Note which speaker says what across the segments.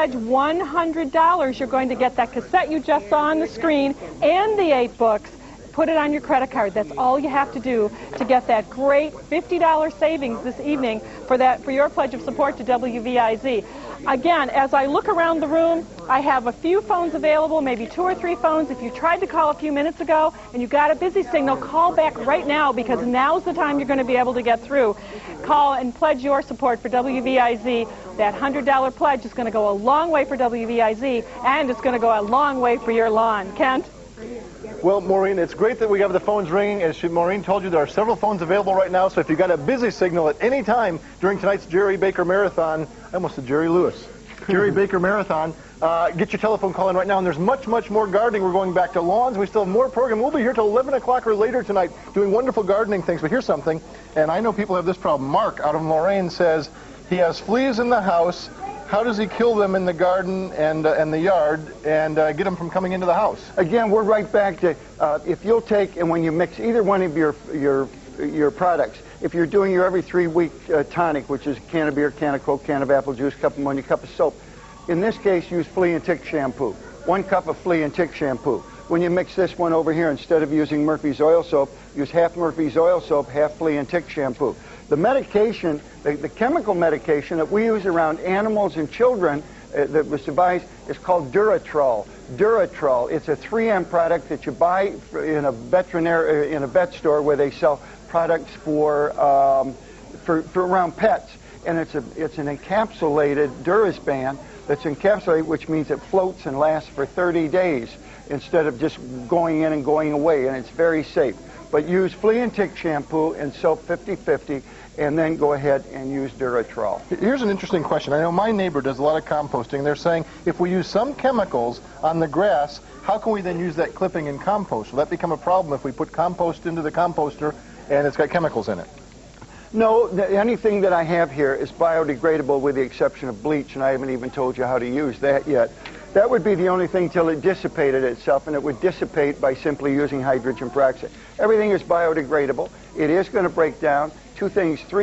Speaker 1: pledge $100, you're going to get that cassette you just saw on the screen and the 8 books. Put it on your credit card. That's all you have to do to get that great $50 savings this evening for your pledge of support to WVIZ. Again, as I look around the room, I have a few phones available, maybe 2 or 3 phones. If you tried to call a few minutes ago and you got a busy signal, call back right now, because now's the time you're going to be able to get through. Call and pledge your support for WVIZ. That $100 pledge is going to go a long way for WVIZ, and it's going to go a long way for your lawn. Kent?
Speaker 2: Well, Maureen, it's great that we have the phones ringing. As Maureen told you, there are several phones available right now, so if you've got a busy signal at any time during tonight's Jerry Baker Marathon, I almost said Jerry Lewis, Jerry Baker Marathon, get your telephone call in right now, and there's much, much more gardening. We're going back to lawns. We still have more program. We'll be here till 11 o'clock or later tonight doing wonderful gardening things, but here's something, and I know people have this problem. Mark out of Lorraine says he has fleas in the house. How does he kill them in the garden and the yard and get them from coming into the house?
Speaker 3: Again, we're right back to if you'll take, and when you mix either one of your products, if you're doing your every 3-week tonic, which is a can of beer, can of Coke, can of apple juice, cup of ammonia, cup of soap, in this case, use flea and tick shampoo. 1 cup of flea and tick shampoo. When you mix this one over here, instead of using Murphy's oil soap, use half Murphy's oil soap, half flea and tick shampoo. The medication, the chemical medication that we use around animals and children that was devised is called Duratrol. Duratrol. It's a 3M product that you buy in a vet store where they sell products for around pets, and it's an encapsulated Durasban that's encapsulated, which means it floats and lasts for 30 days instead of just going in and going away, and it's very safe. But use flea and tick shampoo and soap 50-50, and then go ahead and use Duratrol.
Speaker 2: Here's an interesting question. I know my neighbor does a lot of composting. They're saying if we use some chemicals on the grass, how can we then use that clipping in compost? Will that become a problem if we put compost into the composter and it's got chemicals in it?
Speaker 3: No, anything that I have here is biodegradable with the exception of bleach, and I haven't even told you how to use that yet. That would be the only thing till it dissipated itself, and it would dissipate by simply using hydrogen peroxide. Everything is biodegradable. It is going to break down. 3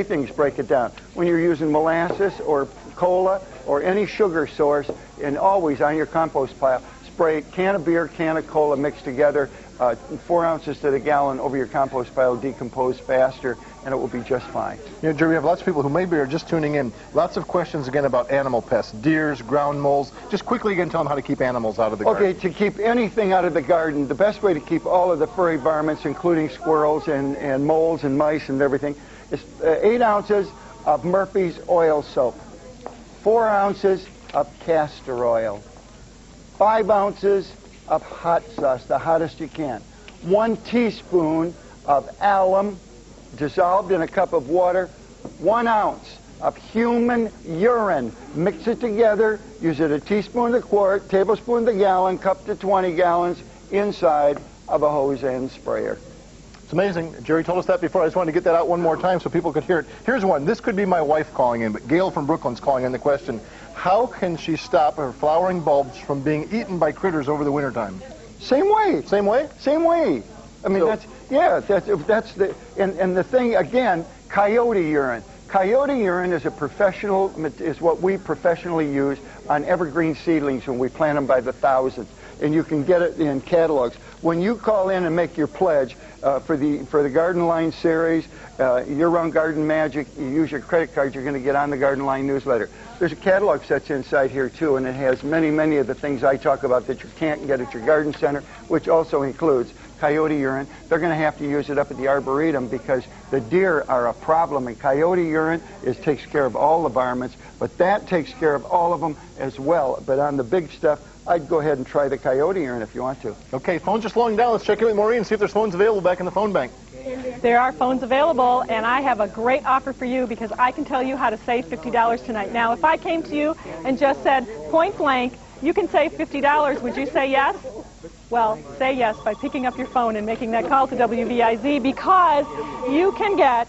Speaker 3: things break it down. When you're using molasses or cola or any sugar source, and always on your compost pile, spray can of beer, can of cola mixed together, 4 ounces to the gallon over your compost pile, decompose faster, and it will be just fine.
Speaker 2: You know, Jerry, we have lots of people who maybe are just tuning in. Lots of questions again about animal pests, deers, ground moles. Just quickly again, tell them how to keep animals out of the garden.
Speaker 3: Okay, to keep anything out of the garden, the best way to keep all of the furry varmints, including squirrels and moles and mice and everything, is 8 ounces of Murphy's oil soap, 4 ounces of castor oil, 5 ounces of hot sauce, the hottest you can, 1 teaspoon of alum dissolved in a cup of water, 1 ounce of human urine. Mix it together, use it a teaspoon to quart, tablespoon to gallon, cup to 20 gallons inside of a hose and sprayer.
Speaker 2: It's amazing. Jerry told us that before. I just wanted to get that out one more time so people could hear it. Here's one. This could be my wife calling in, but Gail from Brooklyn's calling in the question. How can she stop her flowering bulbs from being eaten by critters over the wintertime?
Speaker 3: Same way.
Speaker 2: Same way?
Speaker 3: Same way. I mean,
Speaker 2: So,
Speaker 3: that's the, and the thing, again, coyote urine. Coyote urine is what we professionally use on evergreen seedlings when we plant them by the thousands. And you can get it in catalogs. When you call in and make your pledge for the Garden Line series, Year-Round Garden Magic, you use your credit card, you're going to get on the Garden Line newsletter. There's a catalog that's inside here too, and it has many of the things I talk about that you can't get at your garden center, which also includes coyote urine. They're going to have to use it up at the Arboretum because the deer are a problem, and coyote urine takes care of all the varmints, but that takes care of all of them as well. But on the big stuff, I'd go ahead and try the coyote urine if you want to.
Speaker 2: Okay, phones are slowing down. Let's check in with Maureen and see if there's phones available back in the phone bank.
Speaker 1: There are phones available, and I have a great offer for you because I can tell you how to save $50 tonight. Now, if I came to you and just said, point blank, you can save $50, would you say yes? Well, say yes by picking up your phone and making that call to WVIZ because you can get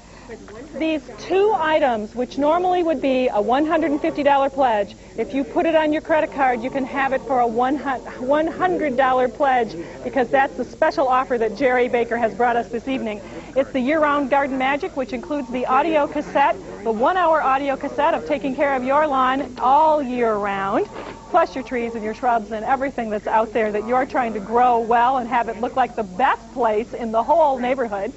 Speaker 1: these two items, which normally would be a $150 pledge, if you put it on your credit card, you can have it for a $100 pledge, because that's the special offer that Jerry Baker has brought us this evening. It's the year-round garden magic, which includes the audio cassette, the 1-hour audio cassette of taking care of your lawn all year round, plus your trees and your shrubs and everything that's out there that you're trying to grow well and have it look like the best place in the whole neighborhood.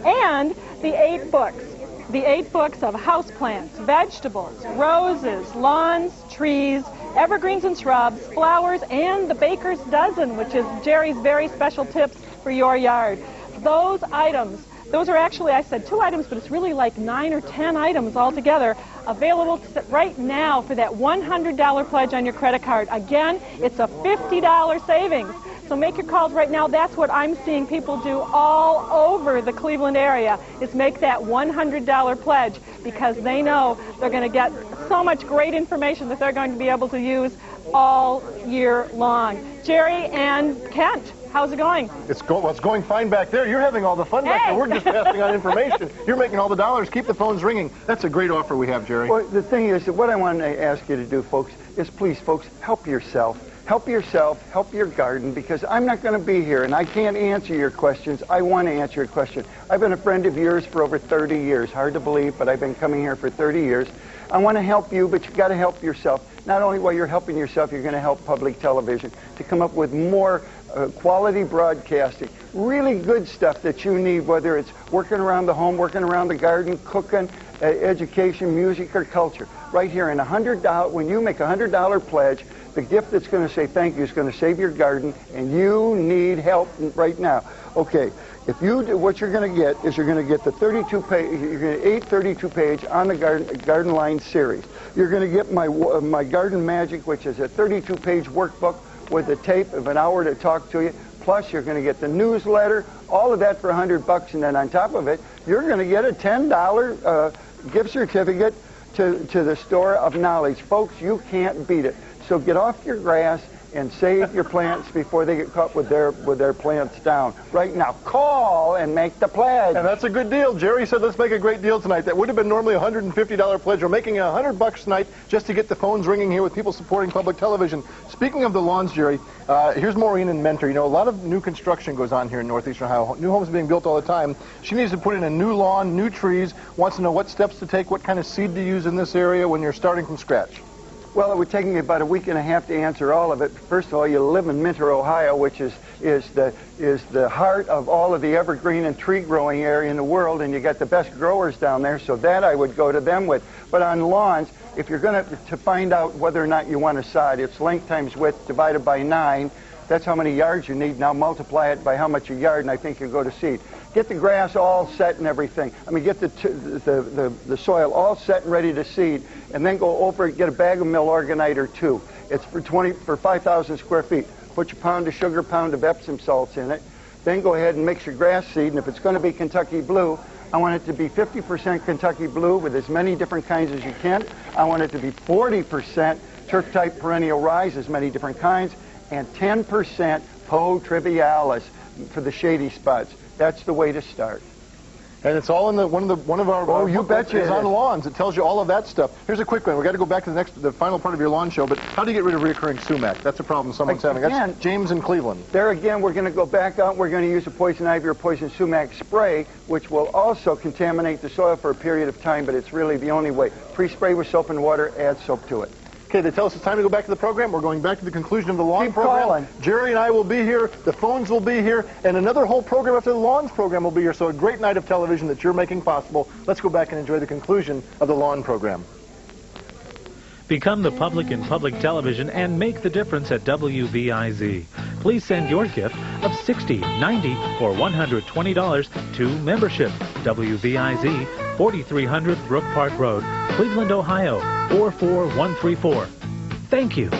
Speaker 1: And the 8 books. The 8 books of houseplants, vegetables, roses, lawns, trees, evergreens and shrubs, flowers, and the Baker's Dozen, which is Jerry's very special tips for your yard. Those items, those are actually, I said 2 items, but it's really like 9 or 10 items altogether, available right now for that $100 pledge on your credit card. Again, it's a $50 savings. So make your calls right now. That's what I'm seeing people do all over the Cleveland area, is make that $100 pledge, because they know they're going to get so much great information that they're going to be able to use all year long. Jerry and Kent, how's it going?
Speaker 2: It's going fine back there. You're having all the fun back there. We're just passing on information. You're making all the dollars. Keep the phones ringing. That's a great offer we have, Jerry.
Speaker 3: Well, the thing is, that what I want to ask you to do, folks, is please, folks, help yourself. Help yourself, help your garden, because I'm not going to be here, and I can't answer your questions. I want to answer your question. I've been a friend of yours for over 30 years. Hard to believe, but I've been coming here for 30 years. I want to help you, but you've got to help yourself. Not only while you're helping yourself, you're going to help public television to come up with more quality broadcasting. Really good stuff that you need, whether it's working around the home, working around the garden, cooking, education, music, or culture. Right here, in $100, when you make a $100 pledge, the gift that's going to say thank you is going to save your garden, and you need help right now. Okay, if you do, what you're going to get is you're going to get the 32-page, you're going to get 8 32-page on the garden line series. You're going to get my Garden Magic, which is a 32-page workbook with a tape of an hour to talk to you. Plus, you're going to get the newsletter, all of that for $100, and then on top of it, you're going to get a $10 gift certificate to the Store of Knowledge. Folks, you can't beat it. So get off your grass and save your plants before they get caught with their plants down. Right now, call and make the pledge.
Speaker 2: And that's a good deal. Jerry said, let's make a great deal tonight. That would have been normally a $150 pledge. We're making $100 tonight just to get the phones ringing here with people supporting public television. Speaking of the lawns, Jerry, here's Maureen in Mentor. You know, a lot of new construction goes on here in northeastern Ohio. New homes are being built all the time. She needs to put in a new lawn, new trees, wants to know what steps to take, what kind of seed to use in this area when you're starting from scratch.
Speaker 3: Well, it would take me about a week and a half to answer all of it. First of all, you live in Mentor, Ohio, which is the heart of all of the evergreen and tree growing area in the world, and you got the best growers down there, so that I would go to them with. But on lawns, if you're going to find out whether or not you want to sod, it's length times width divided by 9. That's how many yards you need. Now multiply it by how much a yard, and I think you go to seed. Get the grass all set and everything. I mean, get the soil all set and ready to seed, and then go over it, get a bag of Milorganite or 2. It's for 5,000 square feet. Put your pound of sugar, pound of Epsom salts in it. Then go ahead and mix your grass seed, and if it's going to be Kentucky Blue, I want it to be 50% Kentucky Blue with as many different kinds as you can. I want it to be 40% turf-type perennial rise, as many different kinds, and 10% Poe trivialis for the shady spots. That's the way to start.
Speaker 2: And it's all in one of our
Speaker 3: oh, you betcha
Speaker 2: is on lawns. It tells you all of that stuff. Here's a quick one. We've got to go back to the final part of your lawn show, but how do you get rid of recurring sumac? That's a problem someone's having. That's James in Cleveland.
Speaker 3: There again, we're going to go back out. We're going to use a poison ivy or poison sumac spray, which will also contaminate the soil for a period of time, but it's really the only way. Pre-spray with soap and water, add soap to it.
Speaker 2: Okay, they tell us it's time to go back to the program. We're going back to the conclusion of the lawn program.
Speaker 3: Calling.
Speaker 2: Jerry and I will be here. The phones will be here. And another whole program after the lawns program will be here. So a great night of television that you're making possible. Let's go back and enjoy the conclusion of the lawn program.
Speaker 4: Become the public in public television and make the difference at WVIZ. Please send your gift of $60, $90, or $120 to membership. WVIZ, 4300 Brook Park Road, Cleveland, Ohio, 44134. Thank you.